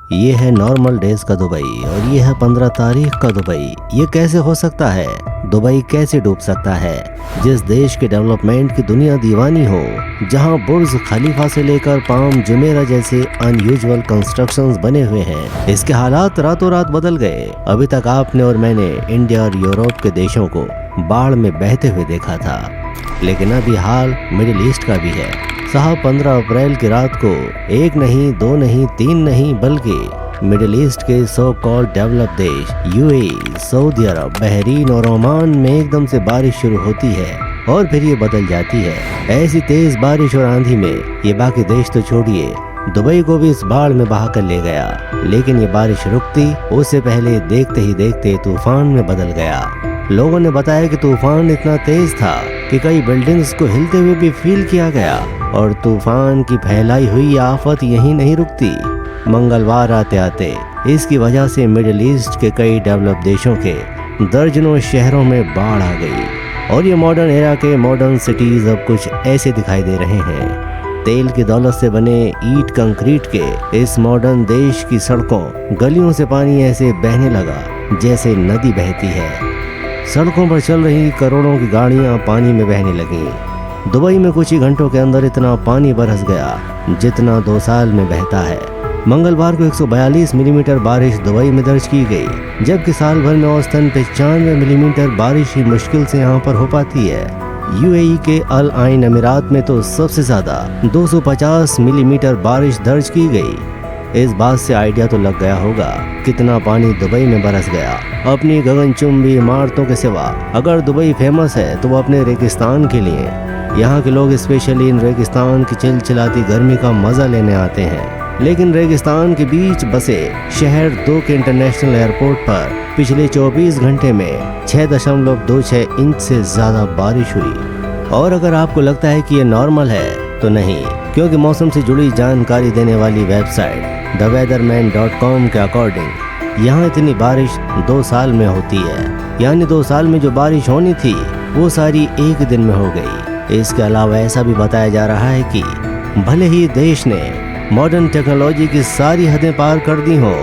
ये है normal days का दुबई और ये है 15 तारीख का दुबई। ये कैसे हो सकता है? दुबई कैसे डूब सकता है? जिस देश के डेवलपमेंट की दुनिया दीवानी हो, जहां बुर्ज खलीफा से लेकर पाम जुमेरा जैसे अनयूजुअल कंस्ट्रक्शंस बने हुए हैं, इसके हालात रातों रात बदल गए। अभी तक आपने और मैंने इंडिया और यूरोप के देशों को बाढ़ में बहते हुए देखा था, लेकिन अभी हाल मिडिल ईस्ट का भी है। साहब 15 अप्रैल की रात को एक नहीं, दो नहीं, तीन नहीं, बल्कि मिडिल ईस्ट के सो कॉल्ड डेवलप देश यूएई, सऊदी अरब, बहरीन और ओमान में एकदम से बारिश शुरू होती है और फिर ये बदल जाती है। ऐसी तेज बारिश और आंधी में ये बाकी देश तो छोड़िए, दुबई को भी इस बाढ़ में बहा कर ले गया। लेकिन ये बारिश रुकती उससे पहले देखते ही देखते तूफान में बदल गया। लोगों ने बताया कि तूफान इतना तेज था कि कई बिल्डिंग्स को हिलते हुए भी फील किया गया और तूफान की फैलाई हुई आफत यहीं नहीं रुकती। मंगलवार आते आते इसकी वजह से मिडिल ईस्ट के कई डेवलप देशों के दर्जनों शहरों में बाढ़ आ गई और ये मॉडर्न एरा के मॉडर्न सिटीज अब कुछ ऐसे दिखाई दे रहे हैं। तेल की दौलत से बने ईंट कंक्रीट के इस मॉडर्न देश की सड़कों गलियों से पानी ऐसे बहने लगा जैसे नदी बहती है। सड़कों पर चल रही करोड़ों की गाड़ियां पानी में बहने लगीं। दुबई में कुछ ही घंटों के अंदर इतना पानी बरस गया जितना 2 साल में बहता है। मंगलवार को 142 मिलीमीटर बारिश दुबई में दर्ज की गई, जबकि साल भर में औसतन 95 मिलीमीटर बारिश ही मुश्किल से यहाँ पर हो पाती है। यूएई के अल आइन अमीरात में तो सबसे ज्यादा 250 मिलीमीटर बारिश दर्ज की गई। इस बात से आइडिया तो लग गया होगा कितना पानी दुबई में बरस गया। अपनी गगनचुंबी इमारतों के सिवा अगर दुबई फेमस है तो वो अपने रेगिस्तान के लिए। यहाँ के लोग स्पेशली इन रेगिस्तान की चिलचिलाती गर्मी का मजा लेने आते हैं। लेकिन रेगिस्तान के बीच बसे शहर 2 के इंटरनेशनल एयरपोर्ट पर पिछले 24 घंटे में 6.26 इंच से ज्यादा बारिश हुई। और अगर आपको लगता है कि ये नॉर्मल है तो नहीं, क्योंकि मौसम से जुड़ी जानकारी देने वाली वेबसाइट theweatherman.com के अकॉर्डिंग यहाँ इतनी बारिश 2 साल में होती है। यानी 2 साल में जो बारिश होनी थी वो सारी एक दिन में हो गई। इसके अलावा ऐसा भी बताया जा रहा है कि भले ही देश ने मॉडर्न टेक्नोलॉजी की सारी हदें पार कर दी हो,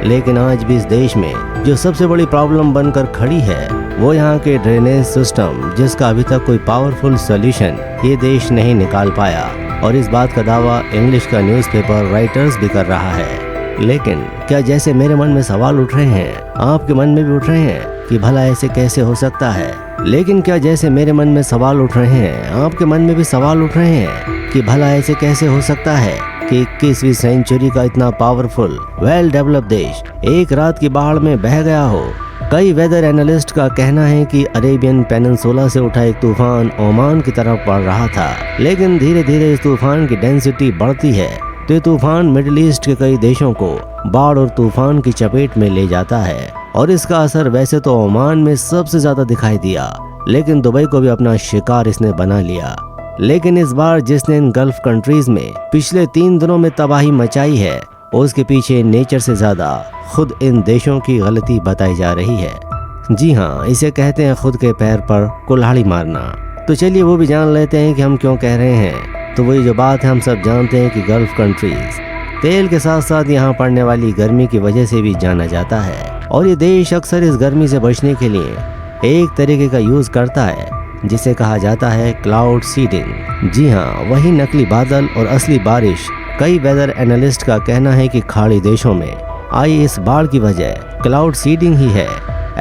लेकिन आज भी इस देश में जो सबसे बड़ी प्रॉब्लम बनकर खड़ी है वो यहाँ के ड्रेनेज सिस्टम, जिसका अभी तक कोई पावरफुल सॉल्यूशन ये देश नहीं निकाल पाया। और इस बात का दावा इंग्लिश का न्यूज़पेपर राइटर्स भी कर रहा है। लेकिन क्या जैसे मेरे मन में सवाल उठ रहे हैं, आपके मन में भी उठ रहे हैं कि भला ऐसे कैसे हो सकता है? लेकिन क्या जैसे मेरे मन में सवाल उठ रहे हैं, आपके मन में भी सवाल उठ रहे हैं कि भला ऐसे कैसे हो सकता है कि 21वीं सेंचुरी का इतना पावरफुल वेल डेवलप देश एक रात की बाढ़ में बह गया हो? कई वेदर एनालिस्ट का कहना है कि अरेबियन पेनिनसुला से उठा एक तूफान ओमान की तरफ बढ़ रहा था, लेकिन धीरे धीरे इस तूफान की डेंसिटी बढ़ती है तो ये तूफान मिडिल ईस्ट के कई देशों को बाढ़ और तूफान की चपेट में ले जाता है। और इसका असर वैसे तो ओमान में सबसे ज्यादा दिखाई दिया, लेकिन दुबई को भी अपना शिकार इसने बना लिया। लेकिन इस बार जिसने इन गल्फ कंट्रीज में पिछले 3 दिनों में तबाही मचाई है, उसके पीछे नेचर से ज्यादा खुद इन देशों की गलती बताई जा रही है। जी हाँ, इसे कहते हैं खुद के पैर पर कुल्हाड़ी मारना। तो चलिए वो भी जान लेते हैं कि हम क्यों कह रहे हैं। तो वही जो बात है, हम सब जानते हैं कि गल्फ कंट्रीज तेल के साथ साथ यहाँ पड़ने वाली गर्मी की वजह से भी जाना जाता है। और ये देश अक्सर इस गर्मी से बचने के लिए एक तरीके का यूज करता है जिसे कहा जाता है क्लाउड सीडिंग। जी हाँ, वही नकली बादल और असली बारिश। कई वेदर एनालिस्ट का कहना है कि खाड़ी देशों में आई इस बाढ़ की वजह क्लाउड सीडिंग ही है।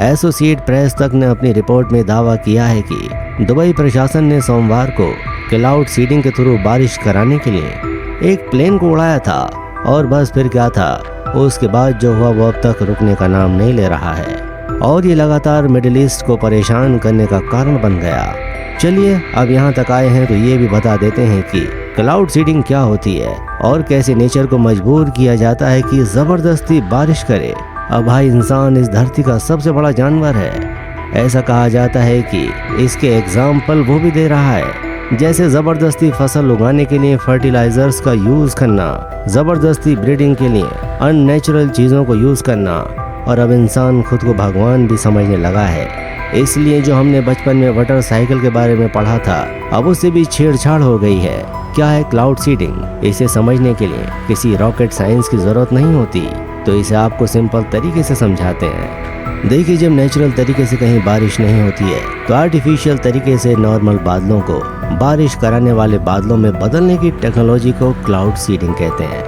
एसोसिएट प्रेस तक ने अपनी रिपोर्ट में दावा किया है कि दुबई प्रशासन ने सोमवार को क्लाउड सीडिंग के थ्रू बारिश कराने के लिए एक प्लेन को उड़ाया था और बस फिर क्या था, उसके बाद जो हुआ वो अब तक रुकने का नाम नहीं ले रहा है और ये लगातार मिडिल ईस्ट को परेशान करने का कारण बन गया। चलिए अब यहाँ तक आए हैं तो ये भी बता देते हैं कि क्लाउड सीडिंग क्या होती है और कैसे नेचर को मजबूर किया जाता है कि जबरदस्ती बारिश करे। अब भाई, इंसान इस धरती का सबसे बड़ा जानवर है। ऐसा कहा जाता है कि इसके एग्जाम्पल वो भी दे रहा है, जैसे जबरदस्ती फसल उगाने के लिए फर्टिलाइजर्स का यूज करना, जबरदस्ती ब्रीडिंग के लिए अननेचुरल चीजों को यूज करना। और अब इंसान खुद को भगवान भी समझने लगा है। इसलिए जो हमने बचपन में वाटर साइकिल के बारे में पढ़ा था अब उससे भी छेड़छाड़ हो गई है। क्या है क्लाउड सीडिंग? इसे समझने के लिए किसी रॉकेट साइंस की जरूरत नहीं होती, तो इसे आपको सिंपल तरीके से समझाते हैं। देखिए, जब नेचुरल तरीके से कहीं बारिश नहीं होती है तो आर्टिफिशियल तरीके से नॉर्मल बादलों को बारिश कराने वाले बादलों में बदलने की टेक्नोलॉजी को क्लाउड सीडिंग कहते हैं।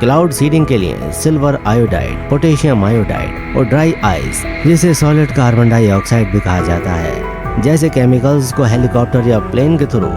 क्लाउड सीडिंग के लिए सिल्वर आयोडाइड, पोटेशियम आयोडाइड और ड्राई आइस, जिसे सॉलिड कार्बन डाइऑक्साइड भी कहा जाता है, जैसे केमिकल्स को हेलीकॉप्टर या प्लेन के थ्रू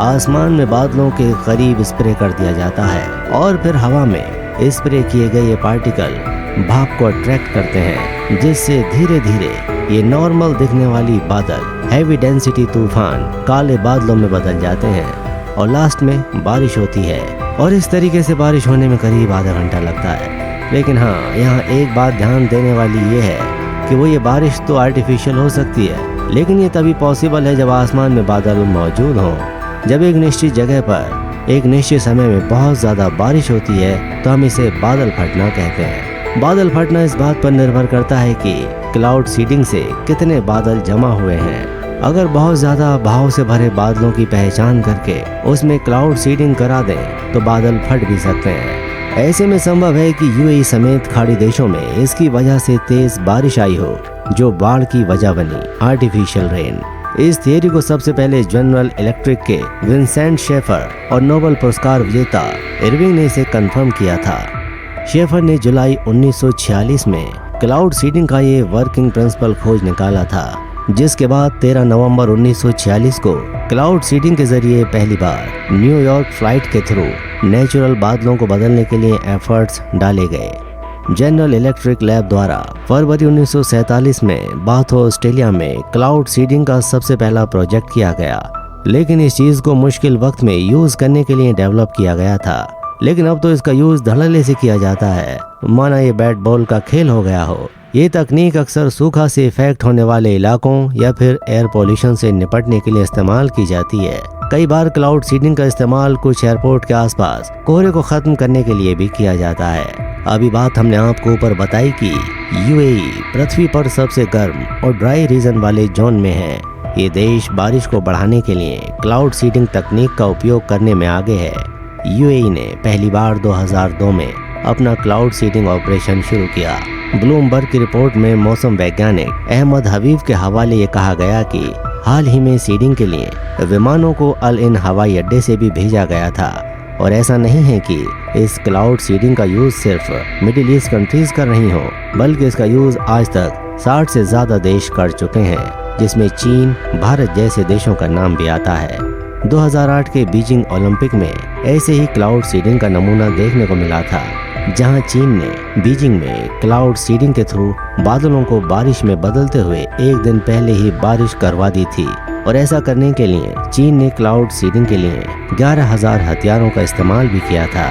आसमान में बादलों के करीब स्प्रे कर दिया जाता है और फिर हवा में स्प्रे किए गए ये पार्टिकल भाप को अट्रैक्ट करते हैं, जिससे धीरे धीरे ये नॉर्मल दिखने वाली बादल हैवी डेंसिटी तूफान काले बादलों में बदल जाते हैं और लास्ट में बारिश होती है। और इस तरीके से बारिश होने में करीब आधा घंटा लगता है। लेकिन हाँ, यहाँ एक बात ध्यान देने वाली ये है कि वो ये बारिश तो आर्टिफिशियल हो सकती है, लेकिन ये तभी पॉसिबल है जब आसमान में बादल मौजूद हों। जब एक निश्चित जगह पर एक निश्चित समय में बहुत ज़्यादा बारिश होती है तो हम इसे बादल फटना कहते हैं। बादल फटना इस बात पर निर्भर करता है कि क्लाउड सीडिंग से कितने बादल जमा हुए हैं। अगर बहुत ज़्यादा भाव से भरे बादलों की पहचान करके उसमें क्लाउड सीडिंग करा दें तो बादल फट भी सकते हैं। ऐसे में संभव है कि यूएई समेत खाड़ी देशों में इसकी वजह से तेज बारिश आई हो, जो बाढ़ की वजह बनी, आर्टिफिशियल रेन। इस थियरी को सबसे पहले जनरल इलेक्ट्रिक के विंसेंट शेफर और नोबेल पुरस्कार विजेता इरविंग ने इसे कंफर्म किया था। शेफर ने जुलाई 1946 में क्लाउड सीडिंग का ये वर्किंग प्रिंसिपल खोज निकाला था, जिसके बाद 13 नवंबर 1946 को क्लाउड सीडिंग के जरिए पहली बार न्यूयॉर्क फ्लाइट के थ्रू नेचुरल बादलों को बदलने के लिए एफर्ट्स डाले गए। जनरल इलेक्ट्रिक लैब द्वारा फरवरी 1947 में बाथ, ऑस्ट्रेलिया में क्लाउड सीडिंग का सबसे पहला प्रोजेक्ट किया गया, लेकिन इस चीज को मुश्किल वक्त में यूज करने के लिए डेवलप किया गया था। लेकिन अब तो इसका यूज धड़ल्ले से किया जाता है, माना ये बैट बॉल का खेल हो गया हो। ये तकनीक अक्सर सूखा से इफेक्ट होने वाले इलाकों या फिर एयर पोल्यूशन से निपटने के लिए इस्तेमाल की जाती है। कई बार क्लाउड सीडिंग का इस्तेमाल कुछ एयरपोर्ट के आसपास कोहरे को खत्म करने के लिए भी किया जाता है। अभी बात हमने आपको ऊपर बताई कि यूएई पृथ्वी पर सबसे गर्म और ड्राई रीजन वाले जोन में है। ये देश बारिश को बढ़ाने के लिए क्लाउड सीडिंग तकनीक का उपयोग करने में आगे है। यूएई ने पहली बार 2002 में अपना क्लाउड सीडिंग ऑपरेशन शुरू किया। ब्लूमबर्ग की रिपोर्ट में मौसम वैज्ञानिक अहमद हबीब के हवाले ये कहा गया कि हाल ही में सीडिंग के लिए विमानों को अल इन हवाई अड्डे से भी भेजा गया था। और ऐसा नहीं है कि इस क्लाउड सीडिंग का यूज सिर्फ मिडिल ईस्ट कंट्रीज कर रही हो, बल्कि इसका यूज आज तक 60 से ज्यादा देश कर चुके हैं, जिसमें चीन, भारत जैसे देशों का नाम भी आता है। 2008 के बीजिंग ओलंपिक में ऐसे ही क्लाउड सीडिंग का नमूना देखने को मिला था, जहां चीन ने बीजिंग में क्लाउड सीडिंग के थ्रू बादलों को बारिश में बदलते हुए एक दिन पहले ही बारिश करवा दी थी। और ऐसा करने के लिए चीन ने क्लाउड सीडिंग के लिए 11,000 हथियारों का इस्तेमाल भी किया था।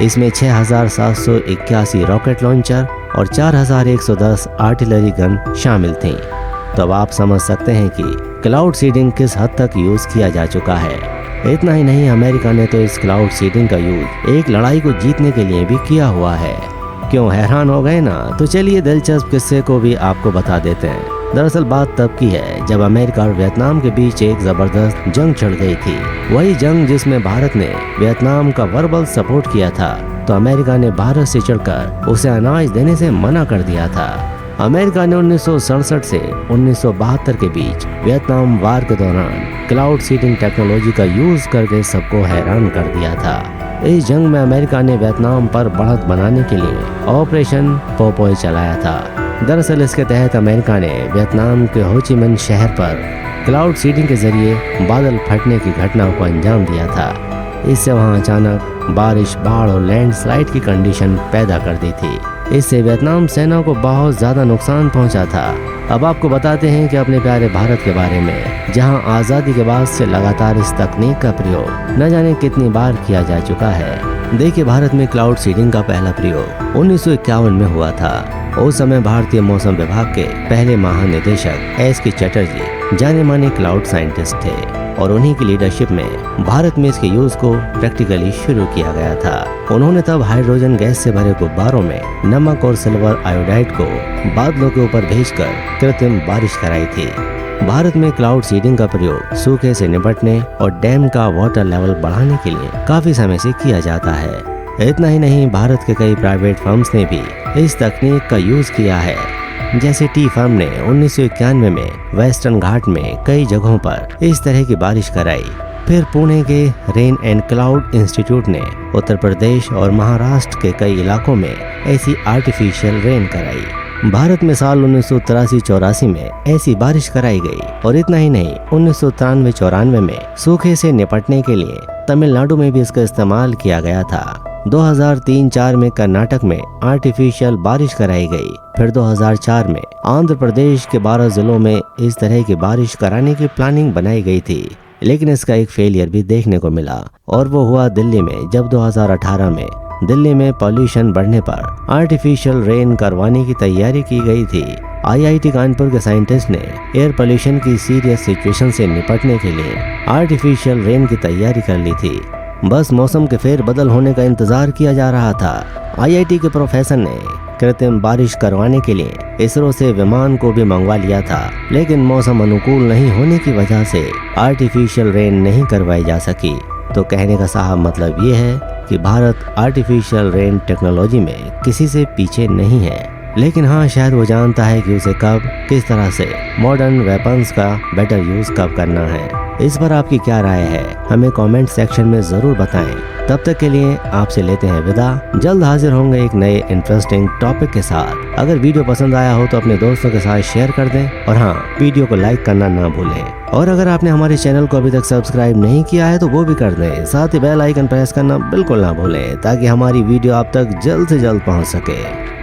इसमें 6,781 रॉकेट लॉन्चर और 4,110 आर्टिलरी गन शामिल थी। तो अब आप समझ सकते हैं कि क्लाउड सीडिंग किस हद तक यूज किया जा चुका है। इतना ही नहीं, अमेरिका ने तो इस क्लाउड सीडिंग का यूज एक लड़ाई को जीतने के लिए भी किया हुआ है। क्यों हैरान हो गए ना? तो चलिए दिलचस्प किस्से को भी आपको बता देते हैं। दरअसल बात तब की है जब अमेरिका और वियतनाम के बीच एक जबरदस्त जंग छिड़ गई थी। वही जंग जिसमें भारत ने वियतनाम का वर्बल सपोर्ट किया था, तो अमेरिका ने भारत से चिढ़कर उसे अनाज देने से मना कर दिया था। अमेरिका ने 1967 से 1972 के बीच वियतनाम वार के दौरान क्लाउड सीडिंग टेक्नोलॉजी का यूज करके सबको हैरान कर दिया था। इस जंग में अमेरिका ने वियतनाम पर बढ़त बनाने के लिए ऑपरेशन पोपोय चलाया था। दरअसल इसके तहत अमेरिका ने वियतनाम के हो ची मिन्ह शहर पर क्लाउड सीडिंग के जरिए बादल फटने की घटना को अंजाम दिया था। इससे वहां अचानक बारिश, बाढ़ और लैंडस्लाइड की कंडीशन पैदा कर दी थी। इससे वियतनाम सेना को बहुत ज्यादा नुकसान पहुंचा था। अब आपको बताते हैं कि अपने प्यारे भारत के बारे में, जहां आज़ादी के बाद से लगातार इस तकनीक का प्रयोग न जाने कितनी बार किया जा चुका है। देखिए, भारत में क्लाउड सीडिंग का पहला प्रयोग 1951 में हुआ था। उस समय भारतीय मौसम विभाग के पहले महानिदेशक एस के चटर्जी जाने माने क्लाउड साइंटिस्ट थे। और उन्हीं की लीडरशिप में भारत में इसके यूज को प्रैक्टिकली शुरू किया गया था। उन्होंने तब हाइड्रोजन गैस से भरे गुब्बारों में नमक और सिल्वर आयोडाइड को बादलों के ऊपर भेजकर कृत्रिम बारिश कराई थी। भारत में क्लाउड सीडिंग का प्रयोग सूखे से निपटने और डैम का वाटर लेवल बढ़ाने के लिए काफी समय से किया जाता है। इतना ही नहीं, भारत के कई प्राइवेट फर्म्स ने भी इस तकनीक का यूज किया है। जैसे टी फर्म ने 1991 में वेस्टर्न घाट में कई जगहों पर इस तरह की बारिश कराई। फिर पुणे के रेन एंड क्लाउड इंस्टीट्यूट ने उत्तर प्रदेश और महाराष्ट्र के कई इलाकों में ऐसी आर्टिफिशियल रेन कराई। भारत में साल 1983-84 में ऐसी बारिश कराई गई। और इतना ही नहीं, 1993-94 में सूखे से निपटने के लिए तमिलनाडु में भी इसका इस्तेमाल किया गया था। 2003-04 में कर्नाटक में आर्टिफिशियल बारिश कराई गई। फिर 2004 में आंध्र प्रदेश के 12 जिलों में इस तरह की बारिश कराने की प्लानिंग बनाई गई थी, लेकिन इसका एक फेलियर भी देखने को मिला और वो हुआ दिल्ली में, जब 2018 में दिल्ली में पॉल्यूशन बढ़ने पर आर्टिफिशियल रेन करवाने की तैयारी की गई थी। IIT कानपुर के साइंटिस्ट ने एयर पोल्यूशन की सीरियस सिचुएशन से निपटने के लिए आर्टिफिशियल रेन की तैयारी कर ली थी। बस मौसम के फेरबदल होने का इंतजार किया जा रहा था। IIT के प्रोफेसर ने कृत्रिम बारिश करवाने के लिए इसरो से विमान को भी मंगवा लिया था, लेकिन मौसम अनुकूल नहीं होने की वजह से आर्टिफिशियल रेन नहीं करवाई जा सकी। तो कहने का साहब मतलब ये है कि भारत आर्टिफिशियल रेन टेक्नोलॉजी में किसी से पीछे नहीं है, लेकिन हाँ, शायद वो जानता है कि उसे कब किस तरह से मॉडर्न वेपन्स का बेटर यूज कब करना है। इस पर आपकी क्या राय है, हमें कमेंट सेक्शन में जरूर बताएं। तब तक के लिए आपसे लेते हैं विदा। जल्द हाजिर होंगे एक नए इंटरेस्टिंग टॉपिक के साथ। अगर वीडियो पसंद आया हो तो अपने दोस्तों के साथ शेयर कर दें और हाँ, वीडियो को लाइक करना ना भूलें। और अगर आपने हमारे चैनल को अभी तक सब्सक्राइब नहीं किया है तो वो भी कर दें। साथ ही बेल आइकन प्रेस करना बिल्कुल ना भूलें ताकि हमारी वीडियो आप तक जल्द से जल्द पहुँच सके।